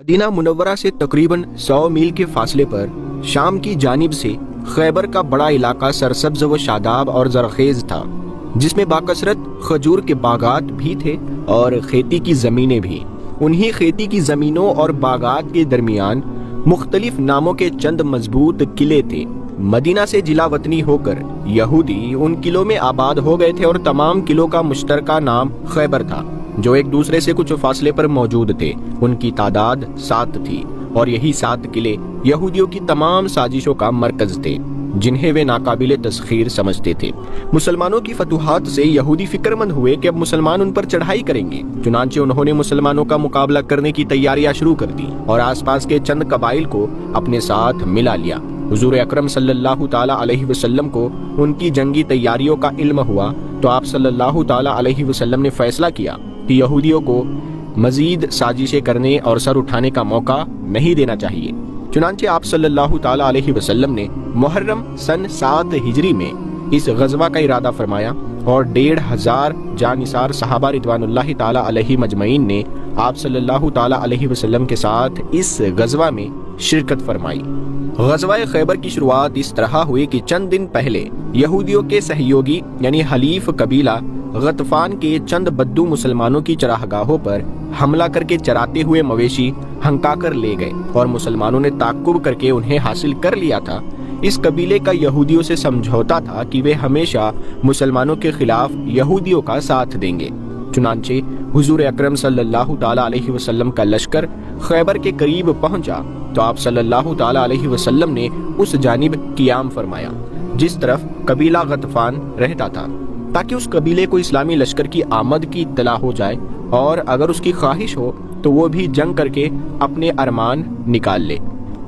Medina Munawwara से तकरीबन 100 मील के फासले पर शाम की जानिब से खैबर का बड़ा इलाका सरसब्ज व शादाब और जरखेज था, जिसमें बाकसरत खजूर के बागात भी थे और खेती की ज़मीनें भी। उन्हीं खेती की ज़मीनों और बागात के दरमियान मुख्तलिफ नामों के चंद मजबूत किले थे। मदीना से जिला वतनी होकर यहूदी उन किलों में आबाद हो गए थे और तमाम किलों का मुश्तरका नाम खैबर था, जो एक दूसरे से कुछ फासले पर मौजूद थे। उनकी तादाद 7 थी और यही 7 किले यहूदियों की तमाम साजिशों का मरकज थे, जिन्हें वे नाकाबिले तस्खीर समझते थे। मुसलमानों की फतूहात से यहूदी फिक्रमंद हुए कि अब मुसलमान उन पर चढ़ाई करेंगे। चुनांचे उन्होंने मुसलमानों का मुकाबला करने की तैयारियां शुरू कर दी और आसपास के चंद कबाइल को अपने साथ मिला लिया। हुजूर अकरम सल्लल्लाहु ताला अलैहि वसल्लम को उनकी जंगी तैयारियों का इल्म हुआ तो आप सल्लल्लाहु ताला अलैहि वसल्लम ने फैसला किया कि यहूदियों को मजीद साजिशें करने और सर उठाने का मौका नहीं देना चाहिए। चुनांचे आप सल्लल्लाहु ताला अलैहि वसल्लम ने मुहर्रम सन 7 हिजरी में इस गज़वा का इरादा फरमाया और 1,500 जानिसार सहाबा रिदवानुल्लाहि ताला अलैहि मजमईन ने आप सल्लल्लाहु ताला अलैहि वसल्लम के साथ इस गज़वा में शिरकत फरमाई। गज़वा खैबर की शुरुआत इस तरह हुई कि चंद दिन पहले यहूदियों के सहयोगी यानी हलीफ कबीला गतफान के चंद बद्दू मुसलमानों की चरागाहों पर हमला करके चराते हुए मवेशी हंका कर ले गए और मुसलमानों ने ताक्कुब करके उन्हें हासिल कर लिया था। इस कबीले का यहूदियों से समझौता था कि वे हमेशा मुसलमानों के खिलाफ यहूदियों का साथ देंगे। चुनांचे हुजूर अकरम सल्लल्लाहु ताला अलैहि वसल्लम का लश्कर खैबर के करीब पहुंचा तो आप सल्लल्लाहु ताला अलैहि वसल्लम ने उस जानिब क़ियाम फरमाया जिस तरफ कबीला गतफान रहता था, ताकि उस कबीले को इस्लामी लश्कर की आमद की इत्तला हो जाए और अगर उसकी ख्वाहिश हो तो वो भी जंग करके अपने अरमान निकाल ले।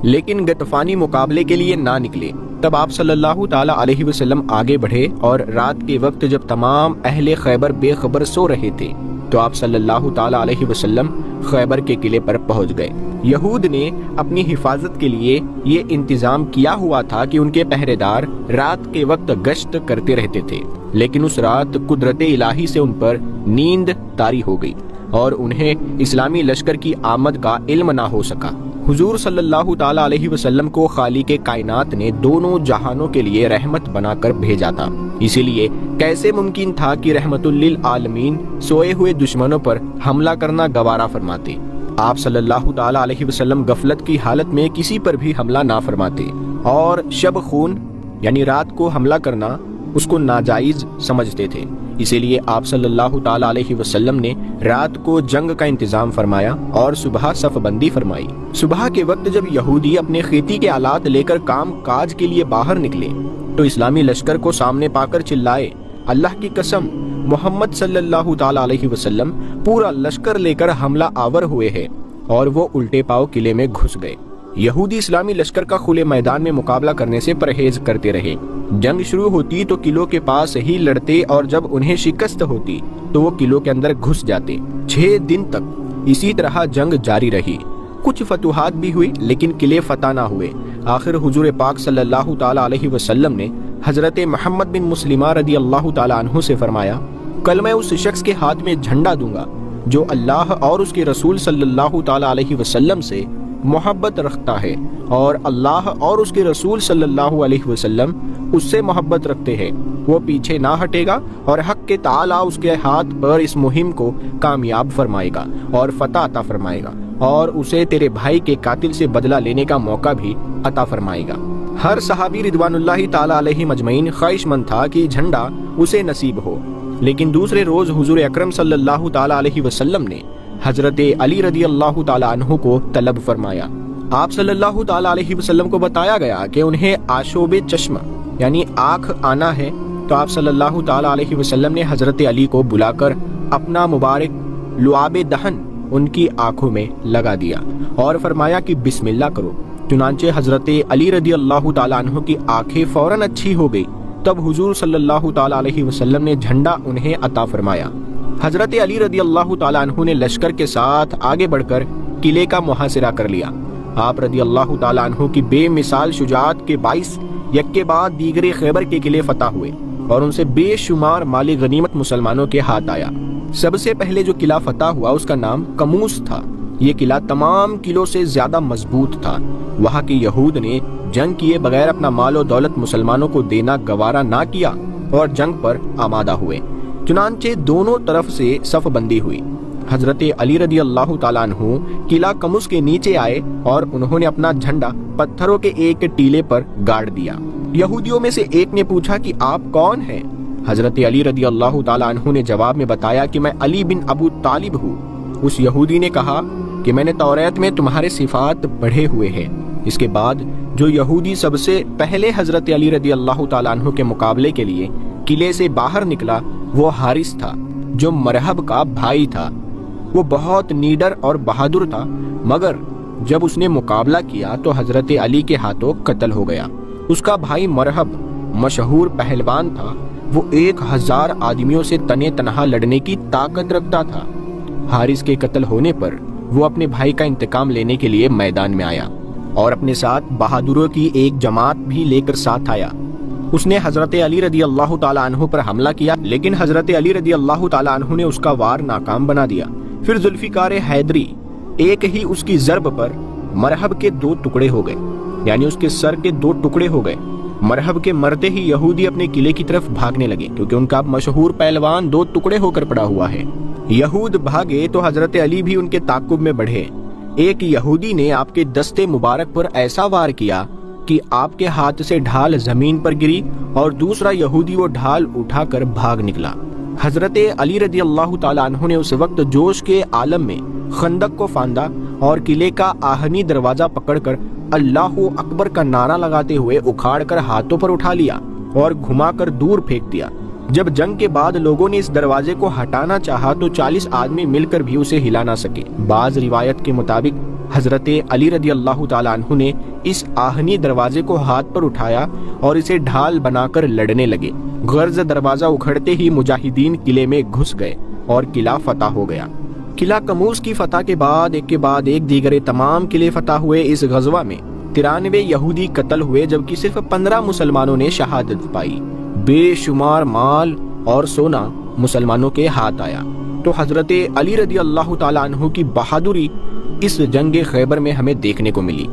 लेकिन गतफानी मुकाबले के लिए ना निकले। तब आप सल्लल्लाहु ताला अलैहि वसल्लम आगे बढ़े और रात के वक्त जब तमाम अहले खैबर बेखबर सो रहे थे तो आप सल्लल्लाहु ताला अलैहि वसल्लम खैबर के किले पर पहुंच गए। यहूद ने अपनी हिफाजत के लिए ये इंतजाम किया हुआ था कि उनके पहरेदार रात के वक्त गश्त करते रहते थे, लेकिन उस रात कुदरत इलाही से उन पर नींद तारी हो गई और उन्हें इस्लामी लश्कर की आमद का इल्म ना हो सका। हुजूर सल्लल्लाहु ताला अलैहि वसल्लम को खालिक कायनात ने दोनों जहानों के लिए रहमत बनाकर भेजा था, इसीलिए कैसे मुमकिन था कि रहमतुल लिल आलमीन सोए हुए दुश्मनों पर हमला करना गवारा फरमाते। आप सल्लल्लाहु ताला अलैहि वसल्लम गफलत की हालत में किसी पर भी हमला ना फरमाते और शब खून यानी रात को हमला करना उसको नाजायज समझते थे। इसीलिए आप सल्लल्लाहु ताला अलैहि वसल्लम ने रात को जंग का इंतजाम फरमाया और सुबह सफबंदी फरमाई। सुबह के वक्त जब यहूदी अपने खेती के आलात लेकर काम काज के लिए बाहर निकले तो इस्लामी लश्कर को सामने पाकर चिल्लाए, अल्लाह की कसम, मोहम्मद सल्लल्लाहु ताला अलैहि वसल्लम पूरा लश्कर लेकर हमला आवर हुए हैं, और वो उल्टे पांव किले में घुस गए। यहूदी इस्लामी लश्कर का खुले मैदान में मुकाबला करने से परहेज करते रहे। जंग शुरू होती तो किलों के पास ही लड़ते और जब उन्हें शिकस्त होती तो वो किलों के अंदर घुस जाते। 6 दिन तक इसी तरह जंग जारी रही। कुछ फतूहात भी हुई लेकिन किले फतह ना हुए। आखिर हुजूर पाक सल्लल्लाहु ताला अलैहि वसल्लम ने हजरत मोहम्मद बिन मुस्लिमा रदी अल्लाह ताला अन्हु से फरमाया, कल मैं उस शख्स के हाथ में झंडा दूंगा जो अल्लाह और उसके रसूल सल्लल्लाहु ताला अलैहि वसल्लम से मोहब्बत रखता है और अल्लाह और उसके रसूल सल्लल्लाहु अलैहि वसल्लम उससे मोहब्बत रखते हैं। वो पीछे ना हटेगा और हक के ताला उसके हाथ पर इस मुहिम को कामयाब फरमाएगा और फतह अता फरमाएगा और उसे तेरे भाई के कातिल से बदला लेने का मौका भी अता फरमाएगा। हर सहाबी रिदवानुल्लाहि ताला अलैहि मजमईन ख्वाहिशमंद था कि झंडा उसे नसीब हो, लेकिन दूसरे रोज हुजूर अकरम सल्लल्लाहु ताला अलैहि वसल्लम ने हजरत अली रदी अल्लाह ताला अन्हु को तलब फरमाया। आप सल्लल्लाहु ताला अलैहि वसल्लम को बताया गया कि उन्हें आशोबे चश्मा यानी आँख आना है, तो आप सल्लल्लाहु ताला अलैहि वसल्लम ने हजरत अली को बुलाकर अपना मुबारक लुआबे दहन उनकी आंखों में लगा दिया और फरमाया कि बिस्मिल्लाह करो। चुनांचे हजरत अली रदी अल्लाह ताला अन्हु की आंखें फौरन अच्छी हो गई। तब हुजूर सल्लल्लाहु ताला अलैहि वसल्लम ने झंडा उन्हें अता फरमाया। हजरत अली रदी अल्लाह ताला अन्हु ने लश्कर के साथ आगे बढ़कर किले का मुहासिरा कर लिया। आप रदी अल्लाह ताला अन्हु की बेमिसाल शुजाअत के बाइस यक्के बाद दीगरे खैबर के किले फतह हुए और उनसे बेशुमार माली गनीमत मुसलमानों के हाथ आया। सबसे पहले जो किला फतह हुआ उसका नाम कमूस था। یہ قلعہ تمام قلعوں سے زیادہ مضبوط تھا۔ وہاں کے یہود نے جنگ کیے بغیر اپنا مال و دولت مسلمانوں کو دینا گوارا نہ کیا اور جنگ پر آمادہ ہوئے۔ چنانچہ دونوں طرف سے صف بندی ہوئی۔ حضرت علی رضی اللہ تعالیٰ عنہ قلعہ قمص کے نیچے آئے اور انہوں نے اپنا جھنڈا پتھروں کے ایک ٹیلے پر گاڑ دیا۔ یہودیوں میں سے ایک نے پوچھا کہ آپ کون ہیں؟ حضرت علی رضی اللہ تعالیٰ عنہ نے جواب میں بتایا کہ میں علی بن ابو طالب ہوں۔ اس یہودی نے کہا کہ میں نے توریت میں تمہارے صفات پڑھے ہوئے ہیں۔ اس کے بعد جو یہودی سب سے پہلے حضرت علی رضی اللہ تعالیٰ عنہ کے مقابلے کے لیے قلعے سے باہر نکلا وہ حارث تھا، جو مرحب کا بھائی تھا۔ وہ بہت نیڈر اور بہادر تھا، مگر جب اس نے مقابلہ کیا تو حضرت علی کے ہاتھوں قتل ہو گیا۔ اس کا بھائی مرحب مشہور پہلوان تھا۔ وہ 1000 آدمیوں سے تنے تنہا لڑنے کی طاقت رکھتا تھا۔ حارث کے قتل ہونے پر وہ اپنے بھائی کا انتقام لینے کے لیے میدان میں آیا اور اپنے ساتھ بہادروں کی ایک جماعت بھی لے کر ساتھ آیا۔ اس نے حضرت علی رضی اللہ تعالیٰ عنہ پر حملہ کیا، لیکن حضرت علی رضی اللہ تعالیٰ عنہ نے اس کا وار ناکام بنا دیا۔ پھر ذوالفقار حیدری ایک ہی اس کی ضرب پر مرحب کے 2 ٹکڑے ہو گئے، یعنی اس کے سر کے 2 ٹکڑے ہو گئے۔ مرحب کے مرتے ہی یہودی اپنے قلعے کی طرف بھاگنے لگے، کیونکہ ان کا مشہور پہلوان 2 ٹکڑے ہو کر پڑا ہوا ہے۔ یہود بھاگے تو حضرت علی بھی ان کے تعاقب میں بڑھے۔ ایک یہودی نے آپ کے دستے مبارک پر ایسا وار کیا کہ آپ کے ہاتھ سے ڈھال زمین پر گری اور دوسرا یہودی وہ ڈھال اٹھا کر بھاگ نکلا۔ حضرت علی رضی اللہ تعالیٰ عنہ نے اس وقت جوش کے عالم میں خندق کو فاندہ اور قلعے کا آہنی دروازہ پکڑ کر اللہ اکبر کا نعرہ لگاتے ہوئے اکھاڑ کر ہاتھوں پر اٹھا لیا اور گھما کر دور پھینک دیا۔ جب جنگ کے بعد لوگوں نے اس دروازے کو ہٹانا چاہا تو 40 آدمی مل کر بھی اسے ہلا نہ سکے۔ بعض روایت کے مطابق حضرت علی رضی اللہ تعالیٰ عنہ نے اس آہنی دروازے کو ہاتھ پر اٹھایا اور اسے ڈھال بنا کر لڑنے لگے۔ غرض دروازہ اکھڑتے ہی مجاہدین قلعے میں گھس گئے اور قلعہ فتح ہو گیا۔ قلعہ قموس کی فتح کے بعد ایک دیگر تمام قلعے فتح ہوئے۔ اس غزوہ میں 93 یہودی قتل ہوئے، جبکہ صرف 15 مسلمانوں نے شہادت پائی۔ بے شمار مال اور سونا مسلمانوں کے ہاتھ آیا۔ تو حضرت علی رضی اللہ تعالیٰ عنہ کی بہادری اس جنگ خیبر میں ہمیں دیکھنے کو ملی۔